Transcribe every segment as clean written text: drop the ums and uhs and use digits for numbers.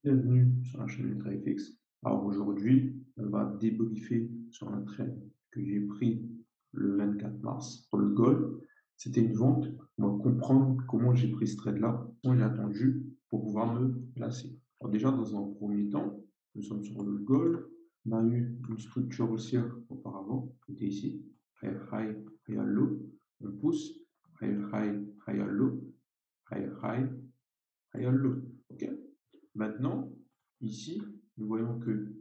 Bienvenue sur la chaîne UltraFX. Alors aujourd'hui, on va débriefer sur un trade que j'ai pris le 24 mars pour le gold. C'était une vente. On va comprendre comment j'ai pris ce trade-là, comment j'ai attendu pour pouvoir me placer. Alors déjà, dans un premier temps, nous sommes sur le gold. On a eu une structure haussière auparavant, qui était ici. Higher high, higher low. On pousse. Higher high, higher low. Higher high, higher low. OK? Maintenant, ici, nous voyons que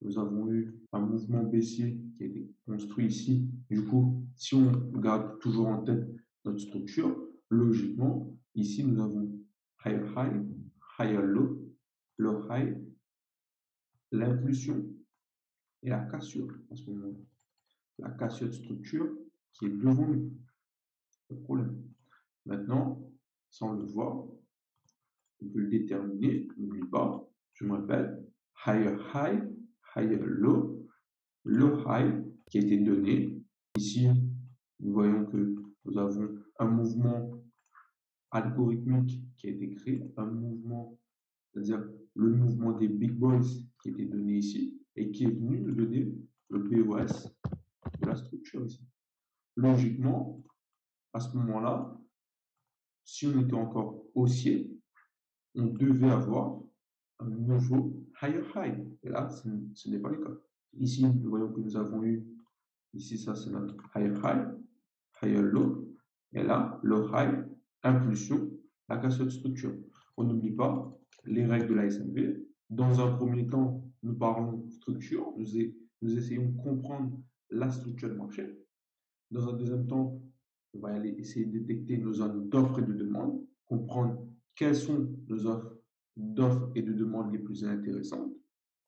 nous avons eu un mouvement baissier qui a été construit ici. Du coup, si on garde toujours en tête notre structure, logiquement, ici, nous avons higher high, higher low, low high, l'impulsion et la cassure à ce moment-là. La cassure de structure qui est devant nous. Pas de problème. Maintenant, sans le voir, on peut le déterminer. N'oublie pas, je me répète, higher high, higher low, low high qui a été donné. Ici, nous voyons que nous avons un mouvement algorithmique qui a été créé, un mouvement, c'est-à-dire le mouvement des big boys qui a été donné ici et qui est venu nous donner le POS de la structure ici. Logiquement, à ce moment-là, si on était encore haussier, on devait avoir un nouveau higher high. Et là, ce n'est pas le cas. Ici, nous voyons que nous avons eu, ici, ça c'est notre higher high, higher low, et là, low high, impulsion, la cassure de structure. On n'oublie pas les règles de la SMV. Dans un premier temps, nous parlons structure, nous essayons de comprendre la structure de marché. Dans un deuxième temps, on va aller essayer de détecter nos zones d'offres et de demande, comprendre quelles sont nos offres d'offres et de demandes les plus intéressantes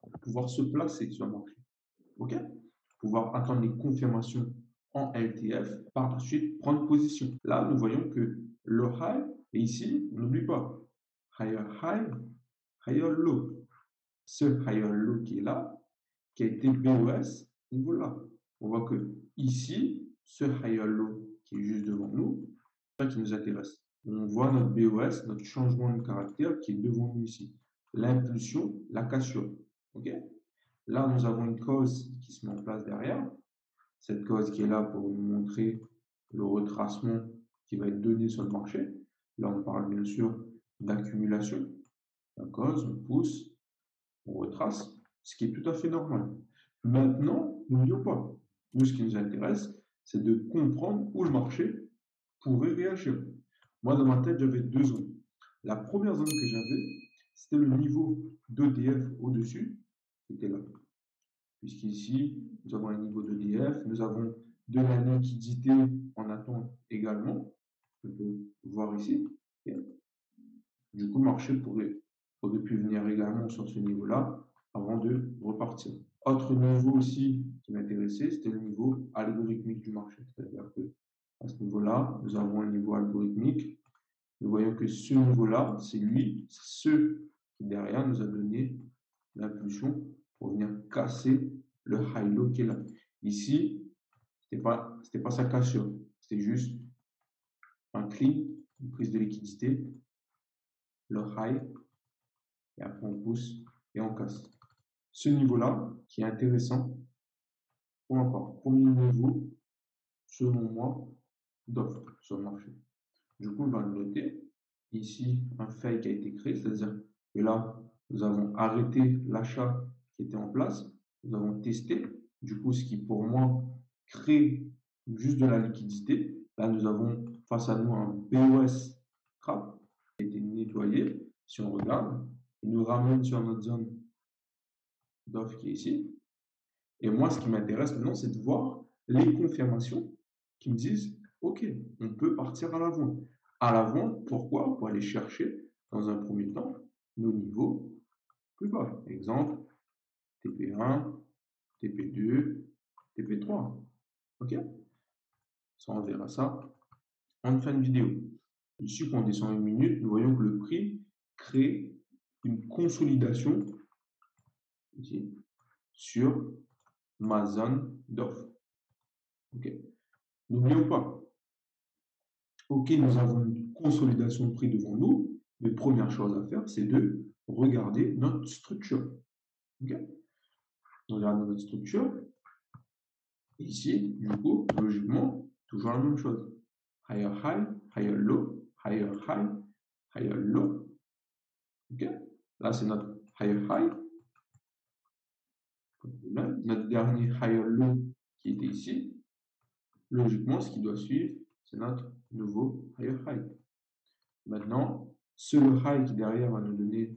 pour pouvoir se placer sur le marché. OK? Pouvoir attendre les confirmations en LTF, par la suite prendre position. Là, nous voyons que le high est ici, n'oublie pas, higher high, higher low. Ce higher low qui est là, qui a été BOS, niveau là. On voit que ici, ce higher low qui est juste devant nous, c'est ça qui nous intéresse. On voit notre BOS, notre changement de caractère qui est devant nous ici. L'impulsion, la cassure. OK? Là, nous avons une cause qui se met en place derrière. Cette cause qui est là pour nous montrer le retracement qui va être donné sur le marché. Là, on parle bien sûr d'accumulation. La cause, on pousse, on retrace, ce qui est tout à fait normal. Maintenant, n'oublions pas, nous, ce qui nous intéresse, c'est de comprendre où le marché pourrait réagir. Moi, dans ma tête, j'avais deux zones. La première zone que j'avais, c'était le niveau d'EDF au-dessus, qui était là. Puisqu'ici, nous avons un niveau d'EDF, nous avons de la liquidité en attente également. On peut voir ici. Du coup, le marché aurait pu venir également sur ce niveau-là avant de repartir. Autre niveau aussi qui m'intéressait, c'était le niveau algorithmique du marché. C'est-à-dire que à ce niveau-là, nous avons un niveau algorithmique. Nous voyons que ce niveau-là, c'est lui, c'est ce qui derrière nous a donné l'impulsion pour venir casser le high low qui est là. Ici, c'était pas sa cassure, c'était juste un clean, une prise de liquidité, le high, et après on pousse et on casse. Ce niveau-là, qui est intéressant, pour ma part, premier niveau, selon moi, d'offre sur le marché. Du coup, on va le noter. Ici, un fail qui a été créé, c'est-à-dire que là, nous avons arrêté l'achat qui était en place, nous avons testé, du coup, ce qui pour moi crée juste de la liquidité. Là, nous avons face à nous un BOS trap qui a été nettoyé. Si on regarde, il nous ramène sur notre zone d'offre qui est ici. Et moi, ce qui m'intéresse maintenant, c'est de voir les confirmations qui me disent, OK, on peut partir à l'avant. À l'avant, pourquoi? Pour aller chercher, dans un premier temps, nos niveaux plus bas. Exemple, TP1, TP2, TP3. OK? Ça, on verra ça en fin de vidéo. Ici, quand on descend une minute, nous voyons que le prix crée une consolidation ici, sur ma zone d'offre. OK? N'oublions pas, OK, nous avons une consolidation de prix devant nous, mais première chose à faire, c'est de regarder notre structure. Okay, regardez notre structure. Ici, du coup, logiquement, toujours la même chose. Higher high, higher low, higher high, higher low. Okay, là, c'est notre higher high. Notre dernier higher low qui était ici. Logiquement, ce qui doit suivre, c'est notre nouveau higher high. Maintenant, ce high qui derrière va nous donner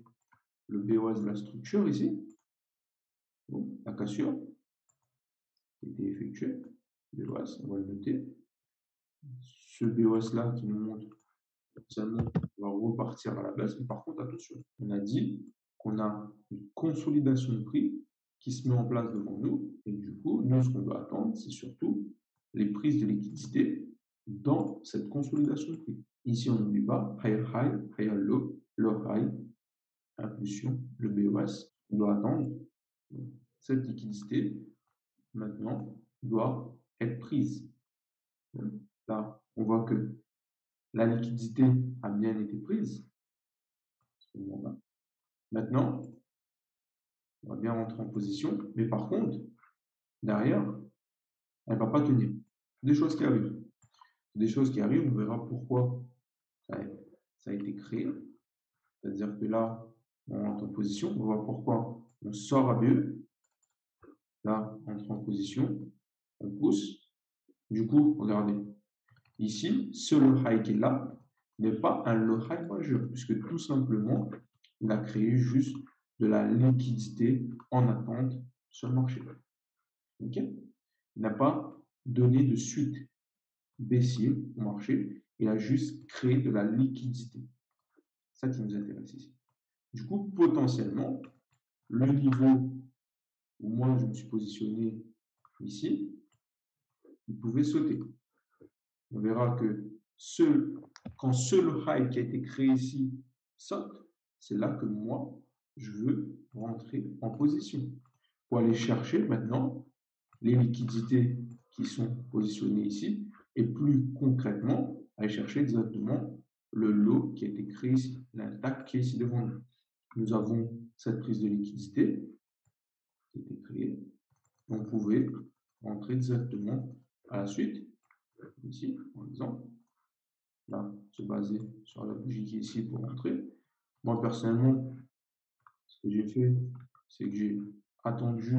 le BOS de la structure ici. Bon, la cassure qui a été effectuée. BOS, on va le noter. Ce BOS là qui nous montre seulement on va repartir à la baisse, mais par contre, attention, on a dit qu'on a une consolidation de prix qui se met en place devant nous, et du coup, nous, ce qu'on doit attendre, c'est surtout les prises de liquidité dans cette consolidation de prix. Ici, on n'oublie pas, higher high, higher low, low high, impulsion, le BOS, on doit attendre. Cette liquidité, maintenant, doit être prise. Là, on voit que la liquidité a bien été prise. Maintenant, on va bien rentrer en position, mais par contre, derrière, elle ne va pas tenir. Des choses qui arrivent. Des choses qui arrivent, on verra pourquoi ça a été créé. C'est-à-dire que là, on rentre en position, on va voir pourquoi on sort à BE. Là, on entre en position, on pousse. Du coup, regardez, ici, ce low high qui est là n'est pas un low high majeur, puisque tout simplement, il a créé juste de la liquidité en attente sur le marché. Okay, il n'a pas donné de suite baissier au marché, il a juste créé de la liquidité. C'est ça qui nous intéresse ici. Du coup, potentiellement, le niveau où moi je me suis positionné ici, il pouvait sauter. On verra que quand ce high qui a été créé ici saute, c'est là que moi, je veux rentrer en position pour aller chercher maintenant les liquidités qui sont positionnées ici et plus concrètement, aller chercher directement le lot qui a été créé ici, l'attaque qui est ici devant nous. Nous avons cette prise de liquidité qui a été créée. On pouvait rentrer directement à la suite, ici, par exemple. Là, se baser sur la bougie qui est ici pour rentrer. Moi, personnellement, ce que j'ai fait, c'est que j'ai attendu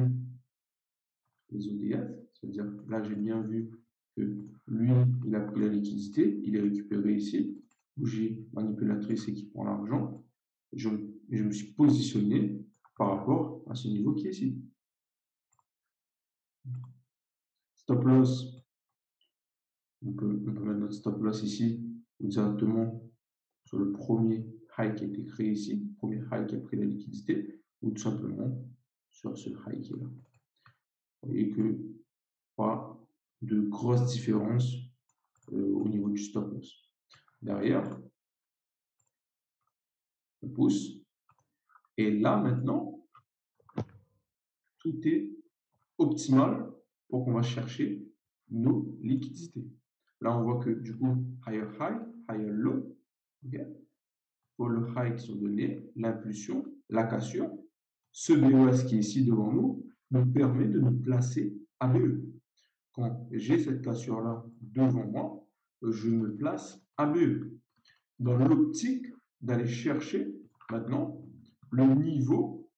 les ODF, c'est-à-dire là, j'ai bien vu que lui, il a pris la liquidité, il est récupéré ici, bougie manipulatrice et qui prend l'argent. Je me suis positionné par rapport à ce niveau qui est ici. Stop loss, on peut mettre notre stop loss ici, ou directement sur le premier high qui a été créé ici, premier high qui a pris la liquidité, ou tout simplement sur ce high qui est là. Vous voyez que pas de grosses différences au niveau du stop loss. Derrière, on pousse. Et là, maintenant, tout est optimal pour qu'on va chercher nos liquidités. Là, on voit que du coup, higher high, higher low. Okay. Pour le high qui sont donnés, l'impulsion, la cassure, ce BOS qui est ici devant nous, nous permet de nous placer à BE. Quand j'ai cette cassure-là devant moi, je me place à BE. Dans l'optique d'aller chercher maintenant le niveau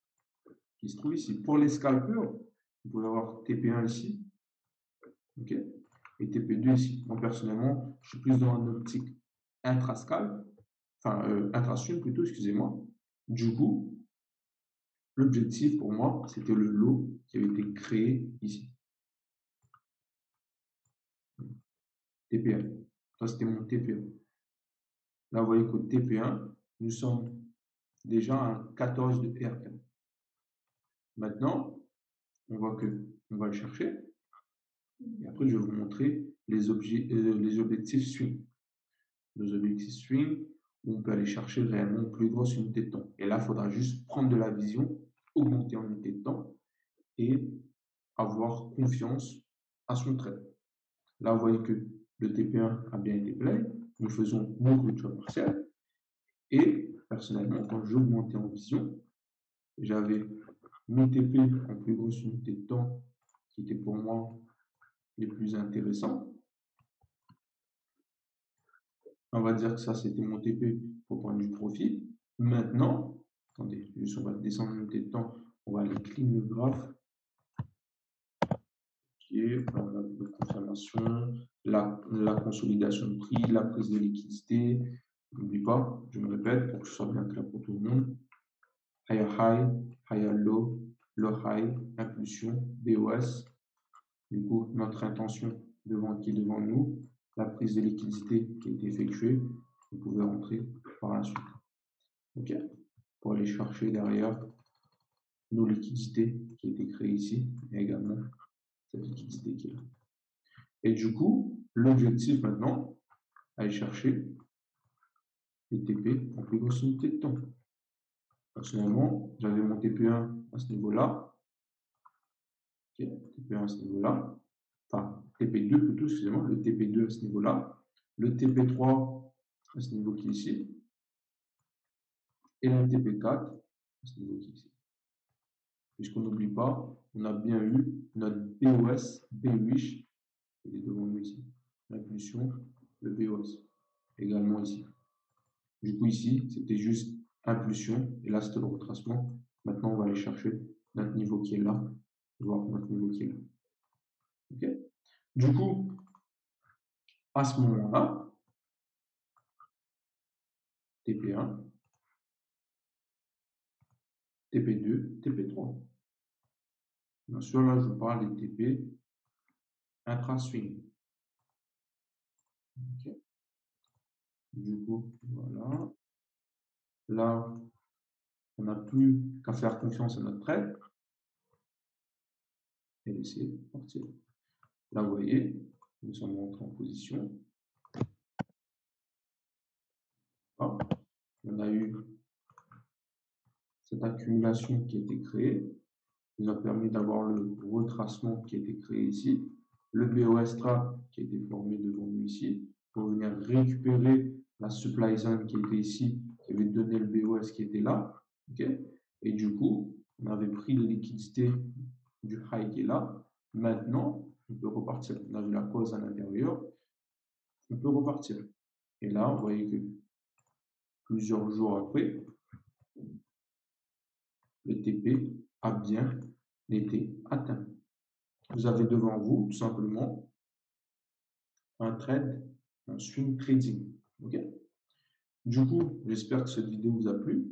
qui se trouve ici. Pour les scalpers, vous pouvez avoir TP1 ici, okay, et TP2 ici. Moi, personnellement, je suis plus dans une optique intrascalp, enfin intraswing plutôt, excusez-moi. Du coup, l'objectif pour moi, c'était le lot qui avait été créé ici. TP1. Ça, c'était mon TP1. Là, vous voyez qu'au TP1, nous sommes déjà à 14 de RK. Maintenant, on voit que on va le chercher. Et après, je vais vous montrer les objectifs swing. Nos objectifs swing, où on peut aller chercher réellement une plus grosse unité de temps. Et là, il faudra juste prendre de la vision, augmenter en unité de temps et avoir confiance à son trade. Là, vous voyez que le TP1 a bien été plein. Nous faisons nos clôtures partielles. Et personnellement, quand j'augmentais en vision, j'avais mon TP en plus grosse unité de temps qui était pour moi les plus intéressants. On va dire que ça, c'était mon TP au point du profil. Maintenant, attendez, juste on va descendre l'unité de temps, on va aller clean le graphe. La de confirmation, la consolidation de prix, la prise de liquidité. N'oublie pas, je me répète pour que ce soit bien clair pour tout le monde. Higher high, higher low, low high, impulsion, BOS. Du coup, notre intention qui est devant nous, la prise de liquidité qui a été effectuée, vous pouvez rentrer par la suite. OK. Pour aller chercher derrière nos liquidités qui a été créée ici, et également cette liquidité qui est là. Et du coup, l'objectif maintenant, aller chercher les TP en plus grosse unité de temps. Personnellement, j'avais mon TP1 à ce niveau-là. Okay, TP1 à ce niveau-là. Enfin, TP2 plutôt, excusez-moi, le TP2 à ce niveau-là. Le TP3 à ce niveau qui est ici. Et le TP4 à ce niveau qui est ici. Puisqu'on n'oublie pas, on a bien eu notre BOS, BWISH, qui est devant nous ici. L'impulsion, le BOS, également ici. Du coup, ici, c'était juste impulsion, et là, c'était le retracement. Maintenant, on va aller chercher notre niveau qui est là, voir notre niveau qui est là. Okay. Du coup, à ce moment-là, TP1, TP2, TP3. Bien sûr, là, je parle des TP intra-swing. Okay. Du coup, voilà. Là, on n'a plus qu'à faire confiance à notre trade et laisser partir. Là, vous voyez, nous sommes rentrés en position. Ah, on a eu cette accumulation qui a été créée, qui nous a permis d'avoir le retracement qui a été créé ici, le BOS trap qui a été formé devant nous ici, pour venir récupérer la supply zone qui était ici, qui avait donné le BOS qui était là. Okay. Et du coup, on avait pris les liquidités du high qui est là. Maintenant, on peut repartir. On a vu la cause à l'intérieur, on peut repartir. Et là, vous voyez que plusieurs jours après, le TP a bien été atteint. Vous avez devant vous, tout simplement, un trade, un swing trading. Okay. Du coup, j'espère que cette vidéo vous a plu.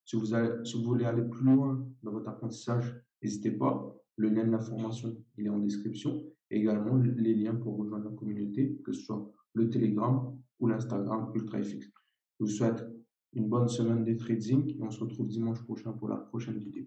Si vous voulez aller plus loin dans votre apprentissage, n'hésitez pas. Le lien de la formation, il est en description. Et également les liens pour rejoindre la communauté, que ce soit le Telegram ou l'Instagram UltraFX. Je vous souhaite une bonne semaine de trading et on se retrouve dimanche prochain pour la prochaine vidéo.